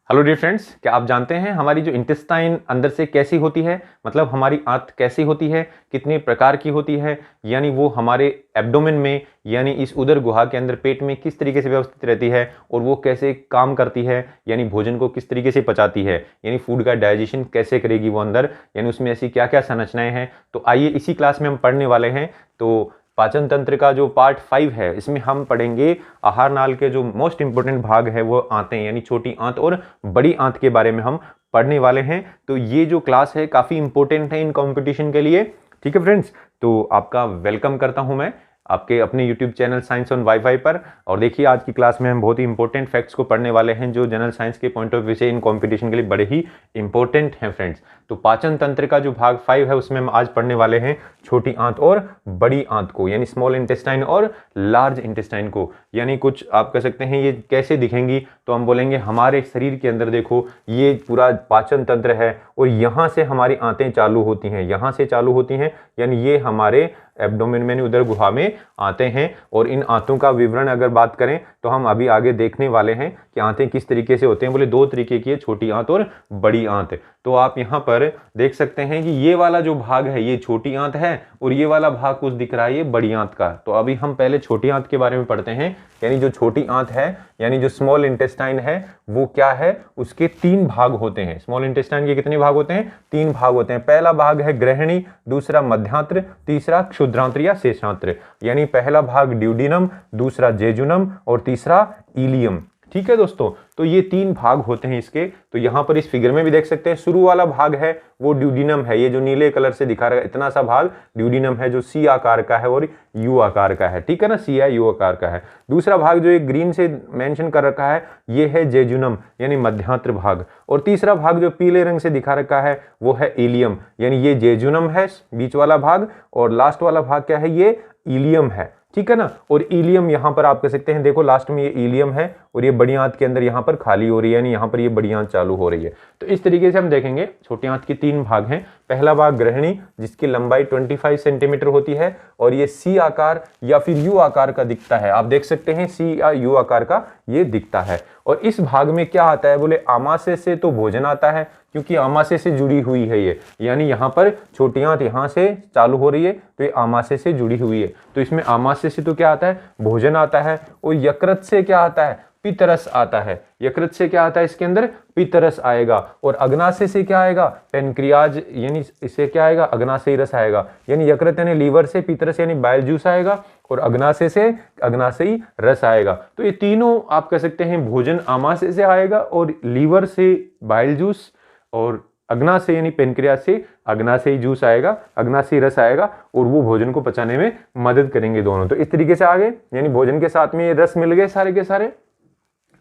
Hello dear friends, क्या आप जानते हैं हमारी जो इंटेस्टाइन अंदर से कैसी होती है? मतलब हमारी आंत कैसी होती है, कितने प्रकार की होती है, यानी वो हमारे एब्डोमेन में यानी इस उदर गुहा के अंदर पेट में किस तरीके से व्यवस्थित रहती है और वो कैसे काम करती है, यानी भोजन को किस तरीके से पचाती है, यानी फूड का डाइजेशन कैसे करेगी वो अंदर, यानी उसमें ऐसी क्या क्या संरचनाएं हैं। तो आइए इसी क्लास में हम पढ़ने वाले हैं। तो पाचन तंत्र का जो पार्ट 5 है इसमें हम पढ़ेंगे आहार नाल के जो मोस्ट इंपोर्टेंट भाग है वो आंतें, यानी छोटी आंत और बड़ी आंत के बारे में हम पढ़ने वाले हैं। तो ये जो क्लास है काफ़ी इंपॉर्टेंट है इन कंपटीशन के लिए। ठीक है फ्रेंड्स, तो आपका वेलकम करता हूं मैं आपके अपने YouTube channel science on wifi पर। और देखिए आज की क्लास में हम बहुत ही इंपॉर्टेंट फैक्ट्स को पढ़ने वाले हैं जो जनरल साइंस के पॉइंट ऑफ व्यू से इन कंपटीशन के लिए बड़े ही इंपॉर्टेंट हैं फ्रेंड्स। तो पाचन तंत्र का जो भाग 5 है उसमें हम आज पढ़ने वाले हैं छोटी आंत और बड़ी आंत को, यानी स्मॉल इंटेस्टाइन और लार्ज इंटेस्टाइन को। यानी कुछ आप कह सकते हैं ये कैसे दिखेंगी, तो हम बोलेंगे हमारे शरीर के अंदर देखो ये पूरा पाचन तंत्र है और यहाँ से हमारी आंतें चालू होती हैं, यहाँ से चालू होती हैं, यानी ये हमारे एब्डोमेन में उदर गुहा में आते हैं। और इन आंतों का विवरण अगर बात करें तो हम अभी आगे देखने वाले हैं कि आंतें किस तरीके से होते हैं। बोले दो तरीके की है, छोटी आंत और बड़ी आंत। तो आप यहाँ पर देख सकते हैं कि ये वाला जो भाग है ये छोटी आंत है और ये वाला भाग कुछ दिख रहा है ये बड़ी आंत का। तो अभी हम पहले छोटी आंत के बारे में पढ़ते हैं। यानी जो छोटी आंत है यानी जो स्मॉल इंटेस्टाइन है वो क्या है, उसके 3 भाग होते हैं। स्मॉल इंटेस्टाइन के कितने भाग होते हैं? 3 भाग होते हैं। पहला भाग है ग्रहणी, दूसरा मध्यांत्र, तीसरा क्षुद्रांत्र या शेषांत्र। यानी पहला भाग ड्यूडिनम, दूसरा जेजुनम और तीसरा इलियम। ठीक है दोस्तों, तो ये 3 भाग होते हैं इसके। तो यहाँ पर इस फिगर में भी देख सकते हैं शुरू वाला भाग है वो ड्यूडिनम है, ये जो नीले कलर से दिखा रहा है इतना सा भाग ड्यूडिनम है जो सी आकार का है और यू आकार का है। ठीक है ना, सी या यू आकार का है। दूसरा भाग जो एक ग्रीन से मेंशन कर रखा है ये है जेजुनम यानी मध्यांत्र भाग। और तीसरा भाग जो पीले रंग से दिखा रखा है वो है इलियम, यानी ये जेजुनम है बीच वाला भाग और लास्ट वाला भाग क्या है, ये इलियम है। ठीक है ना, और इलियम यहाँ पर आप कह सकते हैं देखो लास्ट में ये इलियम है और ये बड़ी आंत के अंदर यहाँ पर खाली हो रही है, यानी यहाँ पर ये बड़ी आंत चालू हो रही है। तो इस तरीके से हम देखेंगे छोटी आंत के 3 भाग हैं। पहला भाग ग्रहणी जिसकी लंबाई 25 सेंटीमीटर होती है और ये सी आकार या फिर यू आकार का दिखता है। आप देख सकते हैं सी या यू आकार का ये दिखता है। और इस भाग में क्या आता है, बोले आमाशय से तो भोजन आता है क्योंकि आमाशय से जुड़ी हुई है ये, यानी यहाँ पर छोटी आंत यहाँ से चालू हो रही है तो ये आमाशय से जुड़ी हुई है। तो इसमें आमाशय से तो क्या आता है, भोजन आता है। और यकृत से क्या आता है, पितरस आता है। यकृत से क्या आता है इसके अंदर, पितरस आएगा। और अग्नाशय से क्या आएगा, पेनक्रियाज, यानी इससे क्या आएगा, अग्नाशयी रस आएगा। यानी यकृत यानी लीवर से पितरस यानी बाइल जूस आएगा और अग्नाशय से अग्नाशयी रस आएगा। तो ये तीनों आप कह सकते हैं भोजन आमाशय से आएगा और लीवर से बाइल जूस और अग्नाशय यानी पेनक्रियाज से अग्नाशयी जूस आएगा, अग्नाशयी रस आएगा और वो भोजन को पचाने में मदद करेंगे दोनों। तो इस तरीके से आगे यानी भोजन के साथ में ये रस मिल गए सारे के सारे।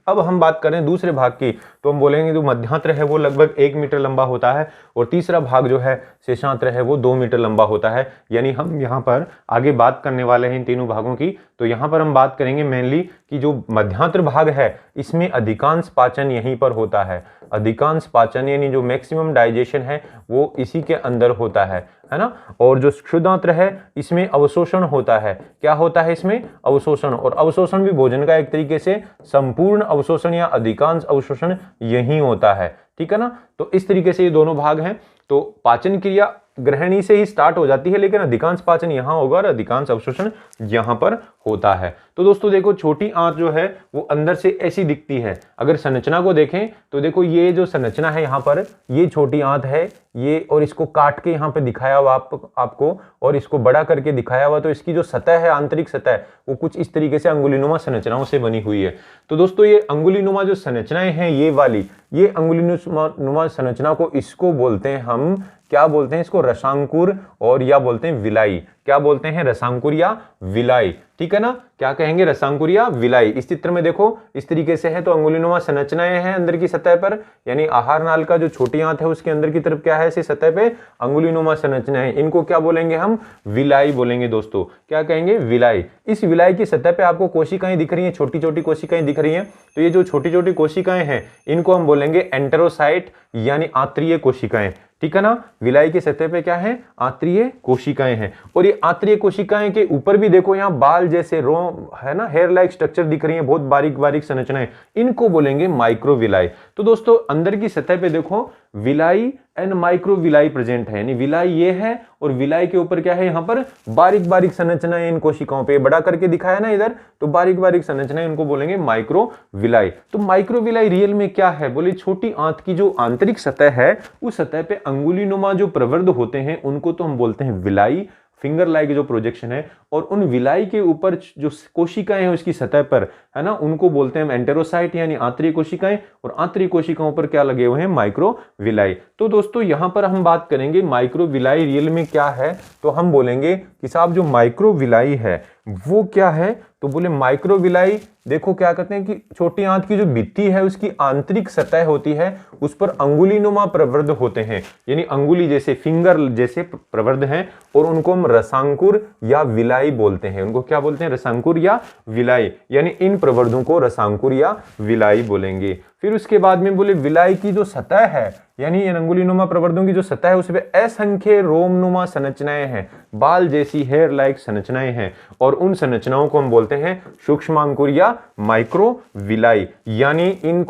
अब हम बात करें दूसरे भाग की तो हम बोलेंगे जो मध्यांत्र है वो लगभग 1 मीटर लंबा होता है और तीसरा भाग जो है शेषांत्र है वो 2 मीटर लंबा होता है। यानी हम यहाँ पर आगे बात करने वाले हैं इन तीनों भागों की। तो यहाँ पर हम बात करेंगे मेनली कि जो मध्यांत्र भाग है इसमें अधिकांश पाचन यहीं पर होता है। अधिकांश पाचन यानी जो मैक्सिमम डाइजेशन है वो इसी के अंदर होता है ना। और जो क्षुद्रांत्र है इसमें अवशोषण होता है। क्या होता है इसमें, अवशोषण। और अवशोषण भी भोजन का एक तरीके से संपूर्ण अवशोषण या अधिकांश अवशोषण यही होता है। ठीक है ना, तो इस तरीके से ये दोनों भाग हैं। तो पाचन क्रिया ग्रहणी से ही स्टार्ट हो जाती है लेकिन अधिकांश पाचन यहाँ होगा और अधिकांश अवशोषण यहाँ पर होता है। तो दोस्तों देखो छोटी आंत जो है वो अंदर से ऐसी दिखती है। अगर संरचना को देखें तो देखो ये जो संरचना है यहाँ पर ये छोटी आंत है ये, और इसको काट के यहाँ पे दिखाया हुआ आपको और इसको बड़ा करके दिखाया हुआ। तो इसकी जो सतह है, आंतरिक सतह, वो कुछ इस तरीके से अंगुलीनुमा संरचनाओं से बनी हुई है। तो दोस्तों ये अंगुलीनुमा जो संरचनाएं हैं ये वाली, ये अंगुलीनुमा संरचना को इसको बोलते हैं हम, क्या बोलते हैं इसको, रसांकुर और या बोलते हैं विलाई। क्या बोलते हैं, रसांकुर या विलाई। ठीक है ना, क्या कहेंगे, रसांकुर या विलाई। इस चित्र में देखो इस तरीके से है। तो अंगुलीनुमा संरचनाएं हैं अंदर की सतह पर, यानी आहार नाल का जो छोटी आंत है उसके अंदर की तरफ क्या है, ऐसी सतह पे अंगुलीनुमा संरचनाएं, इनको क्या बोलेंगे हम, विलाई बोलेंगे दोस्तों। क्या कहेंगे, विलाई। इस विलाई की सतह पे आपको कोशिकाएं दिख रही हैं, छोटी छोटी कोशिकाएं दिख रही हैं। तो ये जो छोटी छोटी कोशिकाएं हैं इनको हम बोलेंगे एंटेरोसाइट यानी आंत्रीय कोशिकाएं। ठीक है ना, विलाई की सतह पे क्या है, आंत्रीय कोशिकाएं हैं। और ये आंत्रीय कोशिकाएं के ऊपर भी देखो यहाँ बाल जैसे रो है ना, हेयर लाइक स्ट्रक्चर दिख रही है, बहुत बारीक बारीक संरचनाएं, इनको बोलेंगे माइक्रोविलाई। तो दोस्तों अंदर की सतह पे देखो villi and micro villi present है, यानी विलाई ये है और विलाई के ऊपर क्या है, यहाँ पर बारीक बारीक संरचनाएं इन कोशिकाओं पे बड़ा करके दिखाया ना इधर, तो बारीक बारीक संरचनाएं इनको बोलेंगे माइक्रो विलाई। तो माइक्रो विलाई रियल में क्या है, बोले छोटी आंत की जो आंतरिक सतह है उस सतह पे अंगुलीनुमा जो प्रवर्ध होते हैं उनको तो हम बोलते हैं विलाई, फिंगर लाइक जो प्रोजेक्शन है, और उन विलाई के ऊपर जो कोशिकाएं हैं उसकी सतह पर है ना उनको बोलते हैं एंटेरोसाइट यानी आंतरिक कोशिकाएं, और आंतरिक कोशिकाओं पर क्या लगे हुए हैं, माइक्रो विलाई। तो दोस्तों यहां पर हम बात करेंगे माइक्रो विलाई रियल में क्या है, तो हम बोलेंगे कि साहब जो माइक्रो विलाई है वो क्या है, तो बोले माइक्रो विलाई देखो क्या करते हैं कि छोटी आंत की जो भित्ति है उसकी आंतरिक सतह होती है उस पर अंगुलीनुमा प्रवर्ध होते हैं, यानी अंगुली जैसे फिंगर जैसे प्रवर्ध हैं, और उनको हम रसांकुर या विलाई बोलते हैं। उनको क्या बोलते हैं, रसांकुर या विलाई, यानी इन प्रवर्धों को रसांकुर या विलाई बोलेंगे। फिर उसके बाद में बोले विलाई की जो सतह है यानी अंगुलीनुमा प्रवर्धों की जो सतह है उसमें असंख्य रोमनुमा संरचनाएं हैं, बाल जैसी हेयर लाइक संरचनाएं हैं, और उन संरचनाओं को हम बोलते हैं सूक्ष्मांकुर या माइक्रो विलाई। यानी इन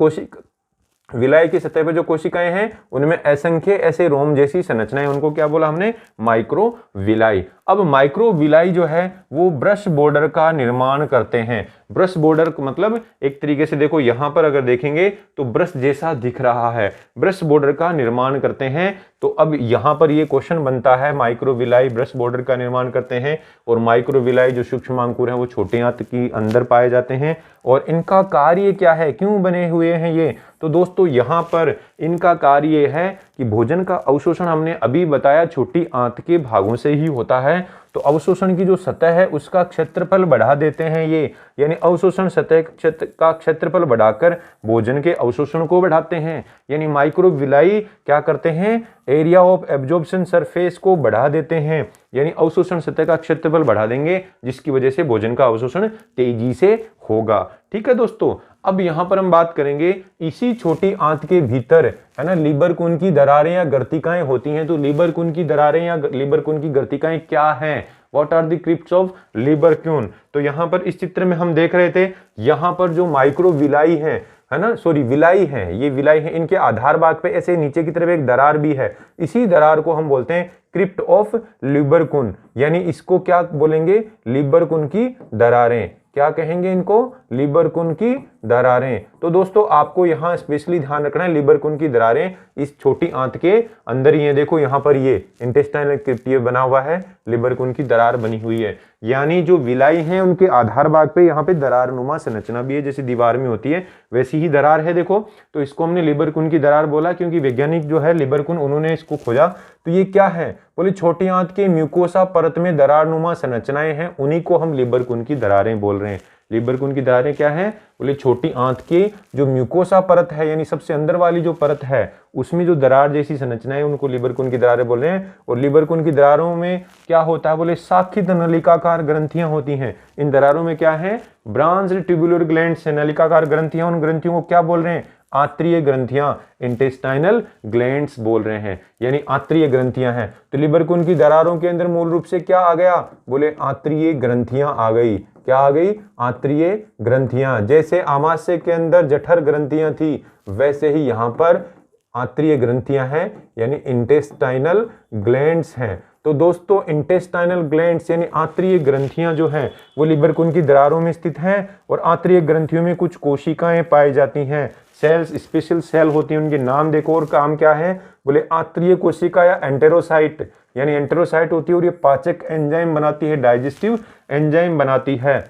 विलाई की सतह पर जो कोशिकाएं हैं उनमें असंख्य ऐसे रोम जैसी संरचनाएं, उनको क्या बोला हमने, माइक्रो विलाई। अब माइक्रो विलाई जो है वो ब्रश बॉर्डर का निर्माण करते हैं। ब्रश बॉर्डर मतलब एक तरीके से देखो यहां पर अगर देखेंगे तो ब्रश जैसा दिख रहा है, ब्रश बॉर्डर का निर्माण करते हैं। तो अब यहां पर ये क्वेश्चन बनता है, माइक्रो विलाई ब्रश बॉर्डर का निर्माण करते हैं, और माइक्रो विलाई जो सूक्ष्मांकुर है वो छोटे आंत की अंदर पाए जाते हैं, और इनका कार्य क्या है, क्यों बने हुए हैं ये, तो दोस्तों यहां पर इनका कार्य है कि भोजन का अवशोषण हमने अभी बताया छोटी आंत के भागों से ही होता है, तो अवशोषण की जो सतह है उसका क्षेत्रफल बढ़ा देते हैं ये, यानी अवशोषण सतह का क्षेत्रफल बढ़ाकर भोजन के अवशोषण को बढ़ाते हैं। यानी माइक्रो विलाई क्या करते हैं, एरिया ऑफ एब्जॉर्प्शन सरफेस को बढ़ा देते हैं, यानी अवशोषण सतह का क्षेत्रफल बढ़ा देंगे जिसकी वजह से भोजन का अवशोषण तेजी से होगा। ठीक है दोस्तों, अब यहां पर हम बात करेंगे इसी छोटी आंत के भीतर है ना लीबरकुन की दरारें या गर्तिकाएं होती हैं। तो लीबरकुन की दरारें या लीबरकुन की गर्तिकाएं क्या हैं, what are the crypts of Lieberkuhn. तो यहां पर इस चित्र में हम देख रहे थे, यहां पर जो माइक्रो विलाई है ना, सॉरी विलाई है, ये विलाई है, इनके आधार भाग पे ऐसे नीचे की तरफ एक दरार भी है, इसी दरार को हम बोलते हैं क्रिप्ट ऑफ लीबरकुन, यानी इसको क्या बोलेंगे, लीबरकुन की दरारें। क्या कहेंगे इनको, लीबरकुन की दरारें। तो दोस्तों आपको यहां स्पेशली ध्यान रखना है, लीबरकुन की दरारें इस छोटी आंत के अंदर ही है। देखो यहां पर ये इंटेस्टाइनल क्रिप्ट बना हुआ है, लीबरकुन की दरार बनी हुई है, यानी जो विलाई हैं उनके आधार भाग पे यहाँ पे दरार नुमा संरचना भी है, जैसे दीवार में होती है वैसी ही दरार है। देखो तो इसको हमने लीबरकुन की दरार बोला क्योंकि वैज्ञानिक जो है लीबरकुन उन्होंने इसको खोजा। तो ये क्या है, बोले छोटी आंत के म्यूकोसा परत में दरार नुमा संरचनाएं हैं, उन्हीं को हम लीबरकुन की दरारें बोल रहे हैं। लीबरकुन की दरारें क्या है, बोले छोटी आंत की जो म्यूकोसा परत है यानी सबसे अंदर वाली जो परत है उसमें जो दरार जैसी संरचना है उनको लीबरकुन की दरारें बोल रहे हैं। और लीबरकुन की दरारों में क्या होता है, बोले शाखित नलिकाकार ग्रंथियां होती हैं। इन दरारों में क्या है, ब्रांच्ड ट्यूबुलर ग्लैंड्स है, नलिकाकार ग्रंथियां, उन ग्रंथियों को क्या बोल रहे हैं, आंत्रीय ग्रंथियां, इंटेस्टाइनल ग्लैंड्स बोल रहे हैं, यानी आंत्रीय ग्रंथियां हैं। तो लीबरकुन की दरारों के अंदर मूल रूप से क्या आ गया, बोले आंत्रीय ग्रंथियां आ गई। क्या आ गई, आंत्रीय ग्रंथियां। जैसे आमाशय के अंदर जठर ग्रंथियां थी वैसे ही यहां पर आंत्रीय ग्रंथियां हैं, यानी इंटेस्टाइनल ग्लैंड्स हैं। तो दोस्तों इंटेस्टाइनल ग्लैंड्स यानी आंत्रीय ग्रंथियां जो हैं वो लीबरकुन की दरारों में स्थित हैं, और आंत्रीय ग्रंथियों में कुछ कोशिकाएं पाई जाती हैं, सेल्स, स्पेशल सेल होती हैं, उनके नाम देखो और काम क्या है, बोले आंत्रीय कोशिका या एंटेरोसाइट, यानी एंटेरोसाइट होती है और ये पाचक एंजाइम बनाती है, डाइजेस्टिव एंजाइम बनाती है।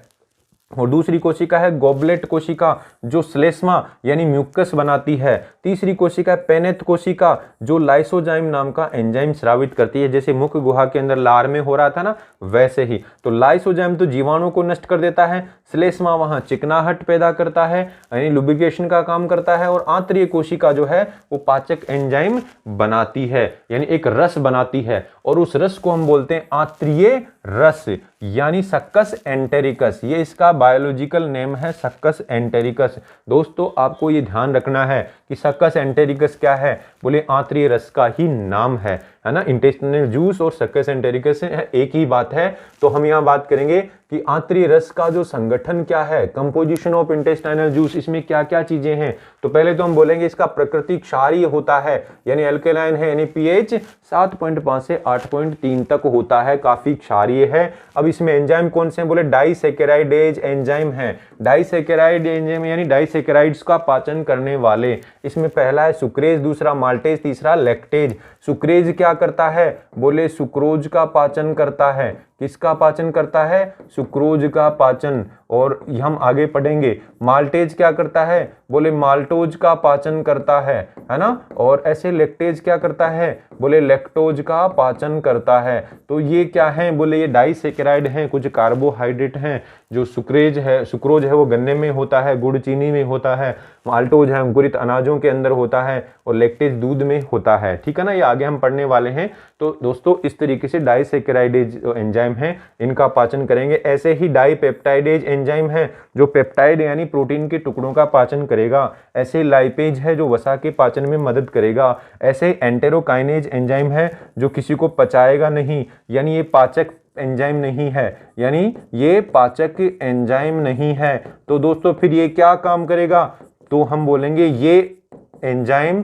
और दूसरी कोशिका है गोबलेट कोशिका जो श्लेष्मा यानी म्यूकस बनाती है। तीसरी कोशिका है पेनेथ कोशिका जो लाइसोजाइम नाम का एंजाइम स्रावित करती है, जैसे मुख गुहा के अंदर लार में हो रहा था ना वैसे ही। तो लाइसोजाइम तो जीवाणु को नष्ट कर देता है, श्लेष्मा वहां चिकनाहट पैदा करता है यानी लुब्रिकेशन का काम करता है, और आंतरीय कोशिका जो है वो पाचक एंजाइम बनाती है यानी एक रस बनाती है, और उस रस को हम बोलते हैं आंतरीय रस यानी सक्कस एंटेरिकस। ये इसका बायोलॉजिकल नेम है, सक्कस एंटेरिकस। दोस्तों आपको ये ध्यान रखना है कि सक्कस एंटेरिकस क्या है, बोले आंतरीय रस का ही नाम है है ना। इंटेस्टाइनल जूस और सक्कस एंटेरिकस एक ही बात है। तो हम यहाँ बात करेंगे कि आंतरिक रस का जो संगठन क्या है, कंपोजिशन ऑफ इंटेस्टाइनल जूस, इसमें क्या क्या चीजें हैं। तो पहले तो हम बोलेंगे इसका प्रकृति क्षारीय होता है, यानी अल्कलाइन है, यानी पीएच 7.5 से 8.3 तक होता है, काफी क्षारीय है। अब इसमें एंजाइम कौन से हैं, बोले डाइसैकेराइडेज एंजाइम है। डाइसैकेराइड एंजाइम यानी डाइसैकेराइड्स का पाचन करने वाले। इसमें पहला है सुक्रेज, दूसरा माल्टेज, तीसरा लैक्टेज। सुक्रेज क्या करता है, बोले सुक्रोज का पाचन करता है। किसका पाचन करता है, सुक्रोज का पाचन। और हम आगे पढ़ेंगे माल्टेज क्या करता है, बोले माल्टोज का पाचन करता है ना। और ऐसे लैक्टेज क्या करता है, बोले लैक्टोज का पाचन करता है। तो ये क्या है, बोले ये डाइसैकेराइड हैं, कुछ कार्बोहाइड्रेट हैं। जो सुक्रेज है, सुक्रोज है वो गन्ने में होता है, गुड़ चीनी में होता है। माल्टोज है अंकुरित अनाजों के अंदर होता है, और लैक्टेज दूध में होता है, ठीक है ना। ये आगे हम पढ़ने वाले हैं। तो दोस्तों इस तरीके से डाइसैकेराइडेज एंजाइम है, इनका पाचन करेंगे। ऐसे ही डाइपेप्टाइडेज एंजाइम है जो पेप्टाइड यानी प्रोटीन के टुकड़ों का पाचन करेगा। ऐसे लाइपेज है जो वसा के पाचन में मदद करेगा। ऐसे एंटेरोकाइनेज एंजाइम है जो किसी को पचाएगा नहीं, यानी ये पाचक एंजाइम नहीं है, यानी ये पाचक एंजाइम नहीं है। तो दोस्तों फिर ये क्या काम करेगा, तो हम बोलेंगे ये एंजाइम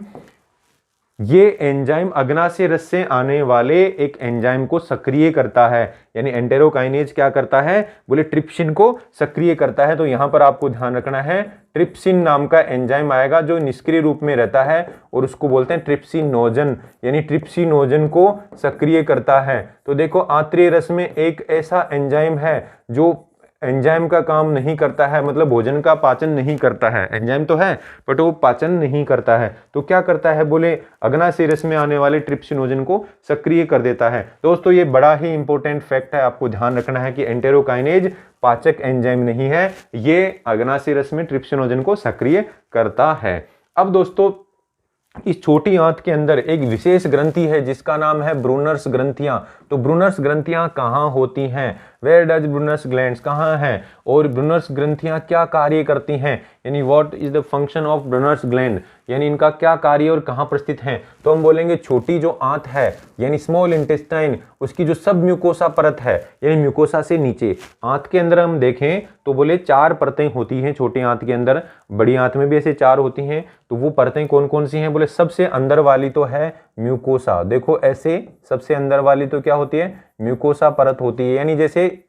अग्नाशय रस से आने वाले एक एंजाइम को सक्रिय करता है, यानी एंटेरोकाइनेज क्या करता है, बोले ट्रिप्सिन को सक्रिय करता है। तो यहां पर आपको ध्यान रखना है, ट्रिप्सिन नाम का एंजाइम आएगा जो निष्क्रिय रूप में रहता है, और उसको बोलते हैं ट्रिप्सिनोजन, यानी ट्रिप्सिनोजन को सक्रिय करता है। तो देखो आंतरिक रस में एक ऐसा एंजाइम है जो एंजाइम का काम नहीं करता है, मतलब भोजन का पाचन नहीं करता है। एंजाइम तो है बट वो पाचन नहीं करता है। तो क्या करता है, बोले अग्नाशय रस में आने वाले ट्रिप्सिनोजन को सक्रिय कर देता है। दोस्तों ये बड़ा ही इंपॉर्टेंट फैक्ट है, आपको ध्यान रखना है कि एंटेरोकाइनेज पाचक एंजाइम नहीं है, ये अग्नाशय रस में ट्रिप्सिनोजन को सक्रिय करता है। अब दोस्तों इस छोटी आंत के अंदर एक विशेष ग्रंथि है जिसका नाम है ब्रूनर्स ग्रंथियां। तो ब्रूनर्स ग्रंथियां कहाँ होती हैं, वेयर डज ब्रूनर्स ग्लैंड्स कहाँ हैं, और ब्रूनर्स ग्रंथियां क्या कार्य करती हैं, यानी what is the function of Brunner's gland, यानी इनका क्या कार्य और कहाँ पर स्थित हैं। तो हम बोलेंगे छोटी जो आंत है यानी स्मॉल इंटेस्टाइन, उसकी जो सब म्यूकोसा परत है, यानी म्यूकोसा से नीचे आंत के अंदर हम देखें तो बोले 4 परतें होती हैं छोटी आंत के अंदर। बड़ी आंत में भी ऐसे 4 होती हैं। तो वो परतें कौन कौन सी हैं, बोले सबसे अंदर वाली तो है म्यूकोसा। देखो ऐसे सबसे अंदर वाली तो क्या होती है, म्यूकोसा परत होती है, यानी जैसे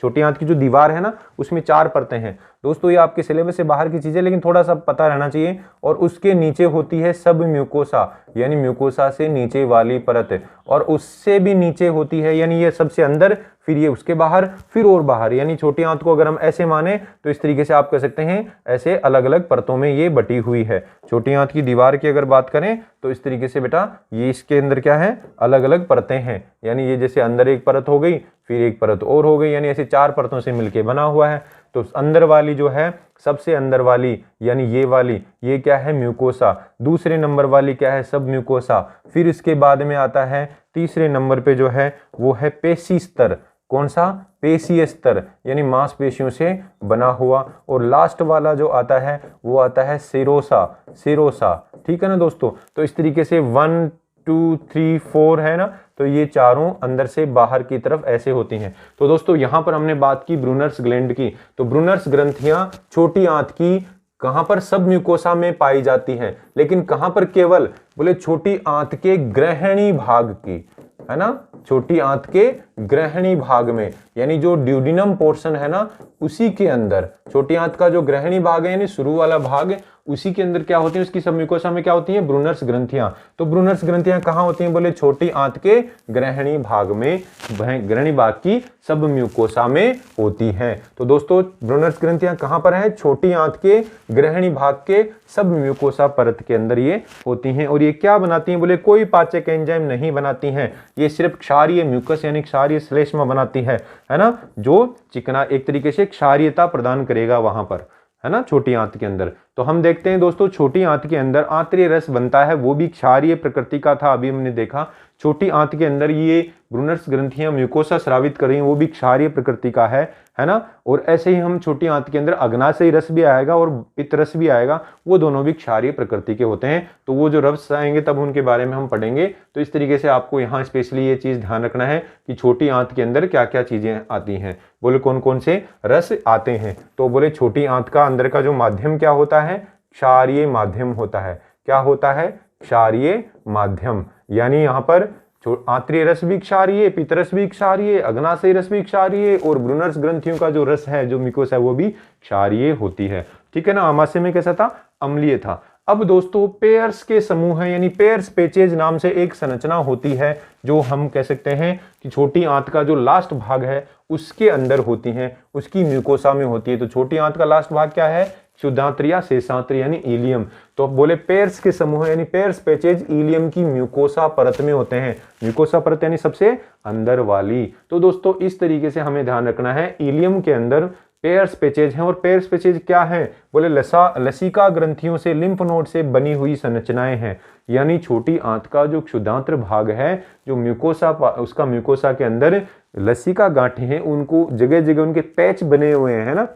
छोटी आंत की जो दीवार है ना उसमें 4 परतें हैं। दोस्तों ये आपके सिलेबस से बाहर की चीजें, लेकिन थोड़ा सा पता रहना चाहिए। और उसके नीचे होती है सब म्यूकोसा, यानी म्यूकोसा से नीचे वाली परत, और उससे भी नीचे होती है, यानी ये सबसे अंदर, फिर ये उसके बाहर, फिर और बाहर। यानी छोटी आंत को अगर हम ऐसे माने तो इस तरीके से आप कह सकते हैं, ऐसे अलग अलग परतों में ये बटी हुई है। छोटी आंत की दीवार की अगर बात करें तो इस तरीके से बेटा ये इसके अंदर क्या है, अलग अलग परतें हैं। यानी ये जैसे अंदर एक परत हो गई, फिर एक परत और हो गई, यानी ऐसे 4 परतों से मिलके बना हुआ है। तो अंदर वाली जो है, सबसे अंदर वाली यानी ये वाली, ये क्या है, म्यूकोसा। दूसरे नंबर वाली क्या है, सब म्यूकोसा। फिर इसके बाद में आता है तीसरे नंबर पे जो है वो है पेशी स्तर। कौन सा, पेशीय स्तर, यानी मांसपेशियों से बना हुआ। और लास्ट वाला जो आता है वो आता है सेरोसा, सेरोसा, ठीक है ना दोस्तों। तो इस तरीके से 1 2 3 4 है ना, तो ये चारों अंदर से बाहर की तरफ ऐसे होती हैं। तो दोस्तों यहां पर हमने बात की ब्रूनर्स ग्लैंड की। तो ब्रूनर्स ग्रंथियां छोटी आंत की कहां पर, सब म्यूकोसा में पाई जाती हैं, लेकिन कहां पर, केवल बोले छोटी आंत के ग्रहणी भाग की, है ना, छोटी आंत के ग्रहणी भाग में, यानी जो ड्यूडिनम पोर्शन है ना उसी के अंदर, छोटी आंत का जो ग्रहणी भाग है यानी शुरू वाला भाग, उसी के अंदर क्या होती है, उसकी सब म्यूकोसा में क्या होती है, ब्रूनर्स ग्रंथियां। तो ब्रूनर्स ग्रंथियां कहां होती हैं, बोले छोटी आंत के ग्रहणी भाग में, ग्रहणी भाग की सब म्यूकोसा में होती हैं। तो दोस्तों ब्रूनर्स ग्रंथियां कहां पर है, छोटी आंत के ग्रहणी भाग के सब म्यूकोसा परत के अंदर ये होती हैं। और ये क्या बनाती हैं, बोले कोई पाचक एंजाइम नहीं बनाती हैं, ये सिर्फ क्षारीय म्यूकस यानी क्षारीय श्लेष्मा बनाती है ना, जो चिकना एक तरीके से क्षारीयता प्रदान करेगा वहां पर, है ना, छोटी आंत के अंदर। तो हम देखते हैं दोस्तों छोटी आंत के अंदर आंतरिक रस बनता है, वो भी क्षारीय प्रकृति का था। अभी हमने देखा छोटी आंत के अंदर ये ब्रूनर्स ग्रंथियां म्यूकोसा स्रावित कर रही हैं, वो भी क्षारीय प्रकृति का है है ना। और ऐसे ही हम छोटी आंत के अंदर अग्नाशयी रस भी आएगा और पित्त रस भी आएगा, वो दोनों भी क्षारीय प्रकृति के होते हैं। तो वो जो रस आएंगे तब उनके बारे में हम पढ़ेंगे। तो इस तरीके से आपको यहाँ स्पेशली ये चीज ध्यान रखना है कि छोटी आंत के अंदर क्या क्या चीजें आती हैं। बोले कौन कौन से रस आते हैं, तो बोले छोटी आंत का अंदर का जो माध्यम क्या होता है, क्षारीय माध्यम होता है। क्या होता है, क्षारीय माध्यम। यानी यहाँ पर आंतरीय रस भी क्षारीय, पित्तरस भी क्षारीय, अग्नाशयी रस भी क्षारीय और ब्रूनर्स ग्रंथियों का जो रस है, जो म्यूकोसा है, वो भी क्षारीय होती है। ठीक है ना। आमाशय में कैसा था, अम्लीय था। अब दोस्तों पेयर्स के समूह है, यानी पेयर्स पेचेज नाम से एक संरचना होती है, जो हम कह सकते हैं कि छोटी आंत का जो लास्ट भाग है उसके अंदर होती है, उसकी म्यूकोसा में होती है। तो छोटी आंत का लास्ट भाग क्या है, शुद्धांत्र या शेषांत्र यानी इलियम। तो अब बोले पेयर्स के समूह यानी पेयर्स पेचेज इलियम की म्यूकोसा परत में होते हैं। म्यूकोसा परत यानी सबसे अंदर वाली। तो दोस्तों इस तरीके से हमें ध्यान रखना है, इलियम के अंदर पेयर्स पेचेज हैं। और पेयर्स पेचेज क्या है, बोले लसिका ग्रंथियों से, लिम्फ नोड से बनी हुई संरचनाएं हैं। यानी छोटी आंत का जो क्षुधांत्र भाग है, जो म्यूकोसा, उसका म्यूकोसा के अंदर लसिका गांठें हैं, उनको जगह जगह उनके पैच बने हुए हैं ना,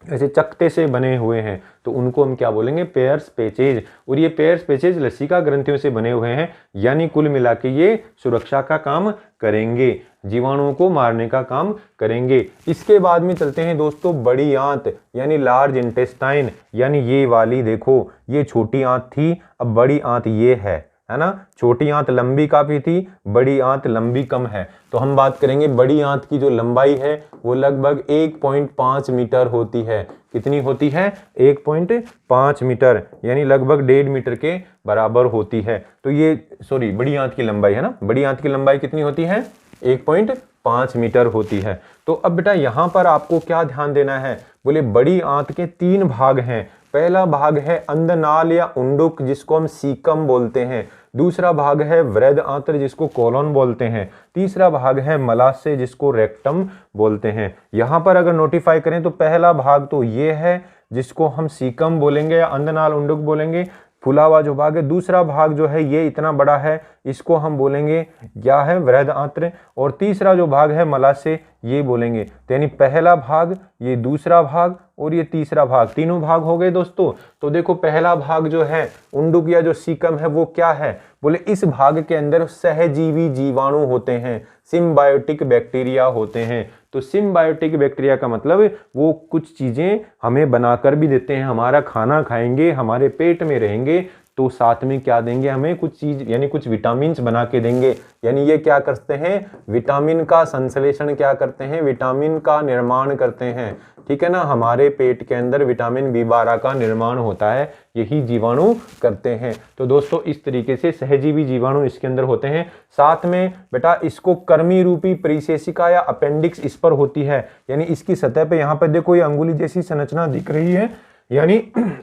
ऐसे चकते से बने हुए हैं, तो उनको हम क्या बोलेंगे, पेयर्स पेचेज। और ये पेयर्स पेचेज लसिका ग्रंथियों से बने हुए हैं, यानी कुल मिला के ये सुरक्षा का काम करेंगे, जीवाणुओं को मारने का काम करेंगे। इसके बाद में चलते हैं दोस्तों बड़ी आंत यानी लार्ज इंटेस्टाइन, यानी ये वाली देखो, ये छोटी आंत थी, अब बड़ी आंत ये है ना। छोटी आंत लंबी काफी थी, बड़ी आंत लंबी कम है। तो हम बात करेंगे बड़ी आंत की जो लंबाई है वो लगभग 1.5 मीटर होती है। कितनी होती है, 1.5 मीटर, यानी लगभग 1.5 मीटर के बराबर होती है। तो ये बड़ी आंत की लंबाई है ना, बड़ी आंत की लंबाई कितनी होती है, 1.5 मीटर होती है। तो अब बेटा यहाँ पर आपको क्या ध्यान देना है, बोले बड़ी आंत के 3 भाग हैं। पहला भाग है अंधनाल या उंडुक, जिसको हम सीकम बोलते हैं। दूसरा भाग है वृहद आंत्र, जिसको कोलोन बोलते हैं। तीसरा भाग है मलाशय, जिसको रेक्टम बोलते हैं। यहाँ पर अगर नोटिफाई करें तो पहला भाग तो ये है, जिसको हम सीकम बोलेंगे या अंधनाल उंडुक बोलेंगे, फुला हुआ जो भाग है। दूसरा भाग जो है ये इतना बड़ा है, इसको हम बोलेंगे क्या है, वृहद आंत्र। और तीसरा जो भाग है मलाशय, ये बोलेंगे। तो यानी पहला भाग, ये दूसरा भाग और ये तीसरा भाग, तीनों भाग हो गए दोस्तों। तो देखो पहला भाग जो है उंडुक या जो सीकम है वो क्या है, बोले इस भाग के अंदर सहजीवी जीवाणु होते हैं, सिम्बायोटिक बैक्टीरिया होते हैं। तो सिम्बायोटिक बैक्टीरिया का मतलब वो कुछ चीजें हमें बनाकर भी देते हैं, हमारा खाना खाएंगे, हमारे पेट में रहेंगे, तो साथ में क्या देंगे, हमें कुछ चीज यानी कुछ विटामिन बना के देंगे। यानी ये क्या करते हैं, विटामिन का संश्लेषण क्या करते हैं, विटामिन का निर्माण करते हैं। ठीक है ना, हमारे पेट के अंदर विटामिन B12 का निर्माण होता है, यही जीवाणु करते हैं। तो दोस्तों इस तरीके से सहजीवी जीवाणु इसके अंदर होते हैं। साथ में बेटा इसको कर्मी रूपी परिशेषिका या अपेंडिक्स इस पर होती है, यानी इसकी सतह पे यहाँ पर देखो ये अंगुली जैसी संरचना दिख रही है, यानी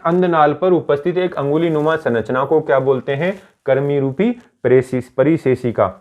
अंधनाल पर उपस्थित एक अंगुली नुमा संरचना को क्या बोलते हैं, कर्मी रूपी परिशेषिका।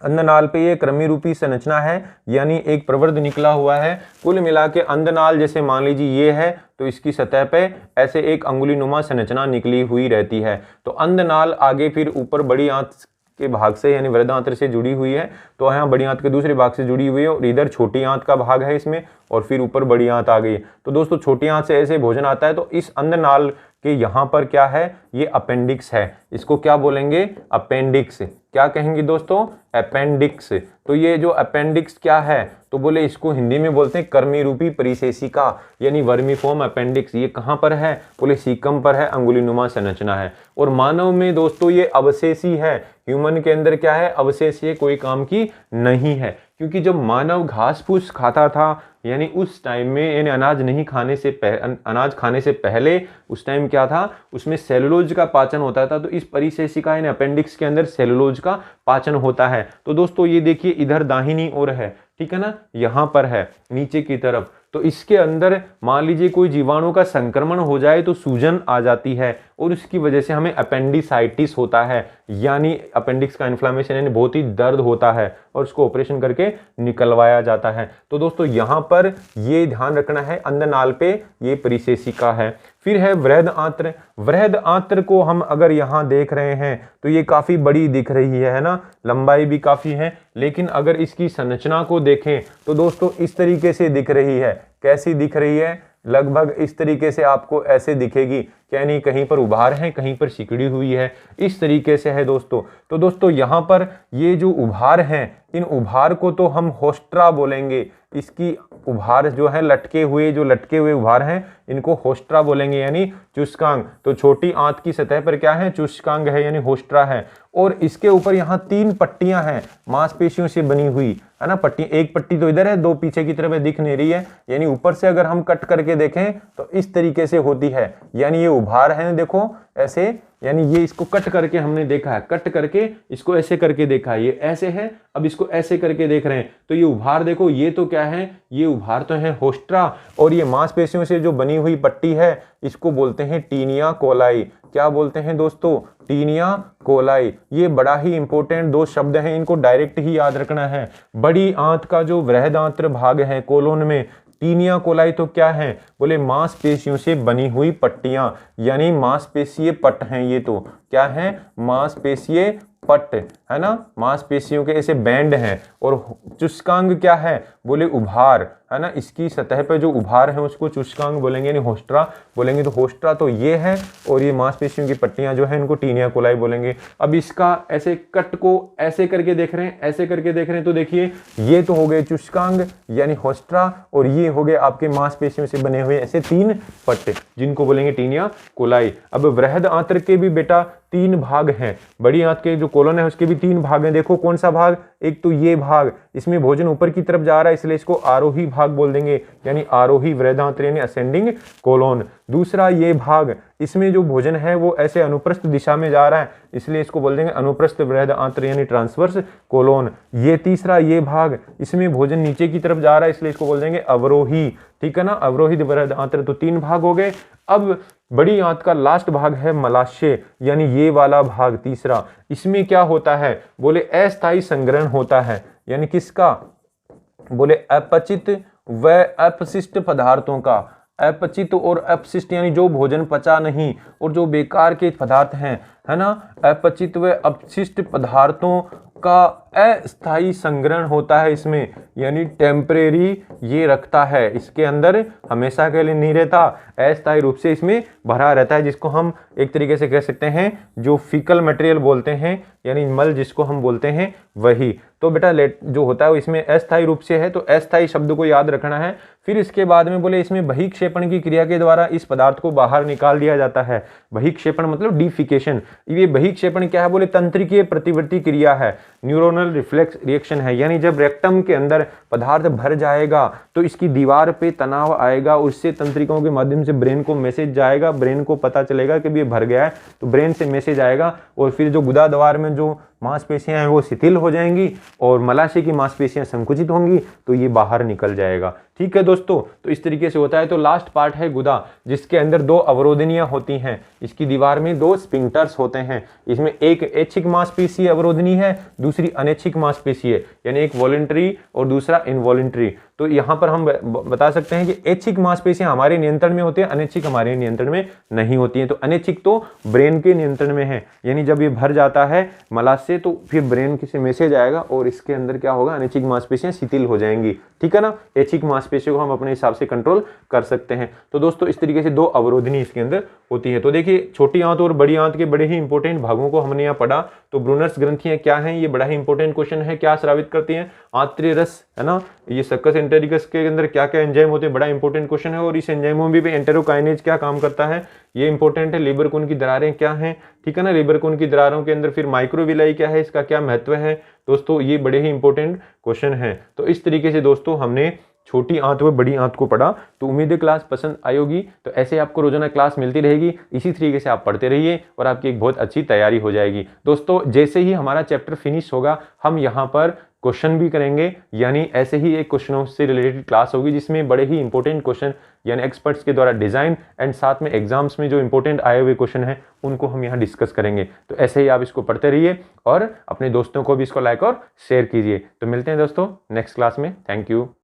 अंधनाल पे ये कर्मी रूपी संरचना है, यानी एक प्रवर्ध निकला हुआ है। कुल मिला के अंधनाल जैसे मान लीजिए ये है, तो इसकी सतह पे ऐसे एक अंगुली नुमा संरचना निकली हुई रहती है। तो अंधनाल आगे फिर ऊपर बड़ी आंत के भाग से यानी वृहद आंत्र से जुड़ी हुई है, तो यहाँ बड़ी आंत के दूसरे भाग से जुड़ी हुई है, और इधर छोटी आंत का भाग है इसमें, और फिर ऊपर बड़ी आंत आ गई। तो दोस्तों छोटी आंत से ऐसे भोजन आता है। तो इस अंधनाल के यहाँ पर क्या है, ये अपेंडिक्स है, इसको क्या बोलेंगे, अपेंडिक्स। क्या कहेंगे दोस्तों, अपेंडिक्स। तो ये जो अपेंडिक्स क्या है, तो बोले इसको हिंदी में बोलते हैं कर्मी रूपी परिशेषिका, यानी वर्मीफॉर्म अपेंडिक्स। ये कहाँ पर है, बोले सीकम पर है, अंगुलीनुमा संरचना है। और मानव में दोस्तों ये अवशेषी है, ह्यूमन के अंदर क्या है, अवशेष, ये कोई काम की नहीं है। क्योंकि जब मानव घास फूस खाता था, यानी उस टाइम में यानी अनाज खाने से पहले उस टाइम क्या था, उसमें सेलुलोज का पाचन होता था। तो इस परिशेषिका यानी अपेंडिक्स के अंदर सेलुलोज का पाचन होता है। तो दोस्तों ये देखिए इधर दाहिनी ओर है, ठीक है ना, यहाँ पर है नीचे की तरफ। तो इसके अंदर मान लीजिए कोई जीवाणु का संक्रमण हो जाए तो सूजन आ जाती है और उसकी वजह से हमें अपेंडिसाइटिस होता है, यानी अपेंडिक्स का इन्फ्लामेशन, यानी बहुत ही दर्द होता है और उसको ऑपरेशन करके निकलवाया जाता है। तो दोस्तों यहाँ पर ये ध्यान रखना है, अंदनाल पे ये परिशेषिका है। फिर है वृहद आंत्र। वृहद आंत्र को हम अगर यहाँ देख रहे हैं तो ये काफी बड़ी दिख रही है ना, लंबाई भी काफी है, लेकिन अगर इसकी संरचना को देखें तो दोस्तों इस तरीके से दिख रही है। कैसी दिख रही है? लगभग इस तरीके से आपको ऐसे दिखेगी, यानी कहीं पर उभार है, कहीं पर सिकुड़ी हुई है, इस तरीके से है दोस्तों। तो दोस्तों यहाँ पर ये जो उभार हैं, इन उभार को तो हम होस्ट्रा बोलेंगे। इसकी उभार जो है लटके हुए उभार हैं, इनको होस्ट्रा बोलेंगे, यानी चुस्कांग। तो छोटी आंत की सतह पर क्या है? चुस्कांग है, यानी होस्ट्रा है। और इसके ऊपर यहाँ 3 पट्टियां हैं मांसपेशियों से बनी हुई, है ना। पट्टी, एक पट्टी तो इधर है, 2 पीछे की तरफ दिख नहीं रही है, यानी ऊपर से अगर हम कट करके देखें तो इस तरीके से होती है, यानी ये उभार है, देखो ऐसे, यानी ये इसको कट करके हमने देखा है, कट करके इसको ऐसे करके देखा है, ये ऐसे है, अब इसको ऐसे करके देख रहे हैं तो ये उभार देखो, ये तो क्या है? ये उभार तो है होस्ट्रा, और ये मांसपेशियों से जो बनी हुई पट्टी है इसको बोलते हैं टीनिया कोलाई। क्या बोलते हैं दोस्तों? Taenia coli. ये बड़ा ही इंपॉर्टेंट 2 शब्द हैं, इनको डायरेक्ट ही याद रखना है। बड़ी आंत का जो वृहद आंत्र भाग है कोलोन में, टीनिया कोलाई तो क्या है? बोले मांसपेशियों से बनी हुई पट्टियां, यानी मांसपेशीय पट हैं ये। तो क्या है? मांसपेशीय पट, है ना, मांसपेशियों के ऐसे बैंड हैं। और चुस्कांग क्या है? बोले उभार, है ना, इसकी सतह पे जो उभार है उसको चुस्कांग बोलेंगे, यानी होस्ट्रा बोलेंगे। तो होस्ट्रा तो ये है, और ये मांसपेशियों की पट्टियां जो है इनको टीनिया कोलाई बोलेंगे। अब इसका ऐसे कट को ऐसे करके देख रहे हैं, ऐसे करके देख रहे हैं तो देखिए ये तो हो गए चुस्कांग यानी होस्ट्रा, और ये हो गए आपके मांसपेशियों से बने हुए ऐसे 3 पट्टे जिनको बोलेंगे टीनिया कोलाई। अब वृहद आंत्र के भी बेटा 3 भाग हैं। बड़ी आंत के जो कोलन है उसके भी 3 भाग हैं। देखो कौन सा भाग? एक तो ये भाग, इसमें भोजन ऊपर की तरफ जा रहा है इसलिए इसको आरोही भाग बोल देंगे, यानी आरोही वृहद आंत्र यानी असेंडिंग कोलोन। दूसरा ये भाग, इसमें जो भोजन है वो ऐसे अनुप्रस्थ दिशा में जा रहा है इसलिए इसको बोल देंगे अनुप्रस्थ वृहद आंत्र यानी ट्रांसवर्स कोलोन। ये तीसरा ये भाग, इसमें भोजन नीचे की तरफ जा रहा है इसलिए इसको बोल देंगे अवरोही, ठीक है ना, अवरोही वृहद आंत्र। तो 3 भाग हो गए। अब बड़ी आंत का लास्ट भाग है मलाशय, यानी ये वाला भाग तीसरा। इसमें क्या होता है? बोले अस्थायी संग्रहण होता है, यानी किसका? बोले अपचित व अपशिष्ट पदार्थों का। अपचित और अपशिष्ट यानी जो भोजन पचा नहीं और जो बेकार के पदार्थ हैं, है ना, अपचित व अपशिष्ट पदार्थों का अस्थायी संग्रहण होता है इसमें, यानी टेम्परेरी ये रखता है, इसके अंदर हमेशा के लिए नहीं रहता, अस्थायी रूप से इसमें भरा रहता है, जिसको हम एक तरीके से कह सकते हैं जो फीकल मटेरियल बोलते हैं, यानी मल जिसको हम बोलते हैं वही। तो बेटा जो होता है वो इसमें अस्थायी रूप से है, तो अस्थायी शब्द को याद रखना है। फिर इसके बाद में बोले इसमें बहिक्षेपण की क्रिया के द्वारा इस पदार्थ को बाहर निकाल दिया जाता है। बहिक्षेपण मतलब डिफिकेशन। ये बहिक्षेपण क्या है? बोले तंत्रिकीय प्रतिवर्ती क्रिया है, न्यूरोनल रिफ्लेक्स रिएक्शन है, यानी जब रेक्टम के अंदर पदार्थ भर जाएगा तो इसकी दीवार पे तनाव आएगा, उससे तंत्रिकाओं के माध्यम से ब्रेन को मैसेज जाएगा, ब्रेन को पता चलेगा कि ये भर गया है, तो ब्रेन से मैसेज आएगा और फिर जो गुदा द्वार में जो मांसपेशियां हैं वो शिथिल हो जाएंगी और मलाशय की मांसपेशियां संकुचित होंगी, तो ये बाहर निकल जाएगा। ठीक है दोस्तों, तो इस तरीके से होता है। तो लास्ट पार्ट है गुदा, जिसके अंदर 2 अवरोधनियां होती हैं। इसकी दीवार में 2 स्फिंक्टर्स होते हैं। इसमें एक ऐच्छिक मांसपेशी अवरोधनी है, दूसरी अनैच्छिक मांसपेशी है, यानी एक वॉलंटरी और दूसरा इनवॉलंटरी। तो यहाँ पर हम बता सकते हैं कि ऐच्छिक मांसपेशियां हमारे नियंत्रण में होती है, अनैच्छिक हमारे नियंत्रण में नहीं होती हैं। तो अनैच्छिक तो ब्रेन के नियंत्रण में है, यानी जब ये भर जाता है मलाशय तो फिर ब्रेन से मैसेज आएगा और इसके अंदर क्या होगा? अनैच्छिक मांसपेशियां शिथिल हो जाएंगी, ठीक है ना। ऐच्छिक मांसपेशियों को हम अपने हिसाब से कंट्रोल कर सकते हैं। तो दोस्तों इस तरीके से 2 अवरोधनी इसके अंदर होती है। तो देखिए छोटी आंत और बड़ी आंत के बड़े ही इंपॉर्टेंट भागों को हमने यहाँ पढ़ा। तो ब्रूनर्स ग्रंथियां क्या हैं? ये बड़ा ही इंपॉर्टेंट क्वेश्चन है। क्या स्रावित करती हैं? आंतर्य रस, है ना। ये सक्कस एंटेरिकस के अंदर क्या क्या एंजाइम होते हैं? बड़ा इंपॉर्टेंट क्वेश्चन है। और इस एंजाइमों में भी एंटेरोकाइनेज क्या काम करता है? ये इंपॉर्टेंट है। लीबर कोन की दरारें क्या हैं? ठीक है ना, लीबर कोन की दरारों के अंदर फिर माइक्रोविलाई क्या है, इसका क्या महत्व है दोस्तों? ये बड़े ही इंपॉर्टेंट क्वेश्चन है। तो इस तरीके से दोस्तों हमने छोटी आंत व बड़ी आंत को पढ़ा। तो उम्मीद है क्लास पसंद आई होगी। तो ऐसे आपको रोजाना क्लास मिलती रहेगी, इसी तरीके से आप पढ़ते रहिए और आपकी एक बहुत अच्छी तैयारी हो जाएगी। दोस्तों जैसे ही हमारा चैप्टर फिनिश होगा हम यहाँ पर क्वेश्चन भी करेंगे, यानी ऐसे ही एक क्वेश्चनों से रिलेटेड क्लास होगी जिसमें बड़े ही इंपॉर्टेंट क्वेश्चन यानी एक्सपर्ट्स के द्वारा डिजाइन एंड साथ में एग्जाम्स में जो इंपॉर्टेंट आए हुए क्वेश्चन हैं उनको हम यहाँ डिस्कस करेंगे। तो ऐसे ही आप इसको पढ़ते रहिए और अपने दोस्तों को भी इसको लाइक और शेयर कीजिए। तो मिलते हैं दोस्तों नेक्स्ट क्लास में। Thank you.